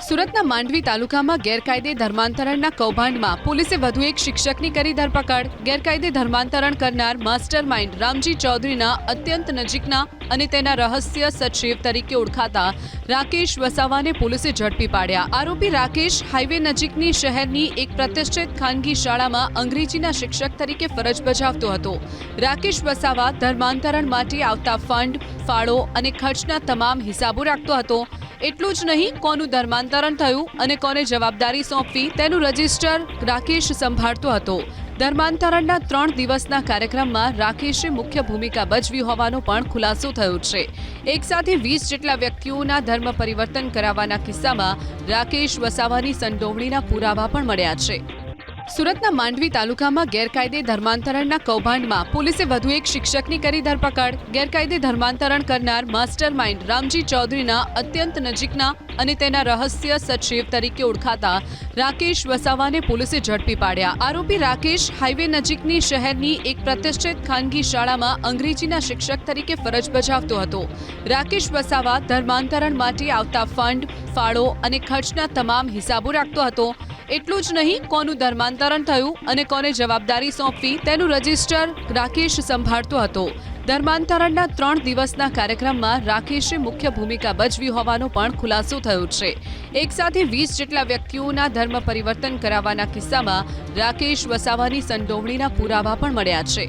સુરતના માંડવી તાલુકામાં ગેરકાયદે ધર્માંતરણના કૌભાંડમાં પોલીસે વધુ એક શિક્ષકની કરી ધરપકડ। ગેરકાયદે ધર્માંતરણ કરનાર માસ્ટર માઇન્ડ રામજી ચૌધરીના અત્યંત નજીકના અને તેના રહસ્ય સચિવ તરીકે ઓળખાતા રાકેશ વસાવાને પોલીસે ઝડપી પાડ્યા। આરોપી રાકેશ હાઈવે નજીકની શહેરની એક પ્રતિષ્ઠિત ખાનગી શાળામાં અંગ્રેજીના શિક્ષક તરીકે ફરજ બજાવતો હતો। રાકેશ વસાવા ધર્માંતરણ માટે આવતા ફંડ, ફાળો અને ખર્ચના તમામ હિસાબો રાખતો હતો। એટલું જ નહીં, કોનું ધર્માંતરણ થયું અને કોને જવાબદારી સોંપવી તેનું રજિસ્ટર રાકેશ સંભાળતો હતો। ધર્માંતરણના 3 દિવસના કાર્યક્રમમાં રાકેશે મુખ્ય ભૂમિકા ભજવી હોવાનો પણ ખુલાસો થયો છે। એક સાથે 20 જેટલા વ્યક્તિઓના ધર્મ પરિવર્તન કરાવવાના કિસ્સામાં રાકેશ વસાવાની સંડોવણીના પુરાવા પણ મળ્યા છે। સુરતના માંડવી તાલુકામાં ગેરકાયદે ધર્માંતરણના કૌભાંડમાં પોલીસે વધુ એક શિક્ષકની કરી ધરપકડ। ગેરકાયદે ધર્માંતરણ કરનાર માસ્ટર માઇન્ડ રામજી ચૌધરીના અત્યંત નજીકના અને તેના રહસ્ય સચિવ તરીકે ઓળખાતા રાકેશ વસાવાને પોલીસે ઝડપી પાડ્યા। આરોપી રાકેશ હાઈવે નજીકની શહેરની એક પ્રતિષ્ઠિત ખાનગી શાળામાં અંગ્રેજીના શિક્ષક તરીકે ફરજ બજાવતો હતો। રાકેશ વસાવા ધર્માંતરણ માટે આવતા ફંડ, ફાળો અને ખર્ચના તમામ હિસાબો રાખતો હતો। એટલું જ નહીં, કોનું ધર્માંતરણ થયું અને કોને જવાબદારી સોંપવી તેનું રજિસ્ટર રાકેશ સંભાળતો હતો। ધર્માંતરણના 3 દિવસના કાર્યક્રમમાં રાકેશે મુખ્ય ભૂમિકા ભજવી હોવાનો પણ ખુલાસો થયો છે। એક સાથે 20 જેટલા વ્યક્તિઓના ધર્મ પરિવર્તન કરાવવાના કિસ્સામાં રાકેશ વસાવાની સંડોવણીના પુરાવા પણ મળ્યા છે।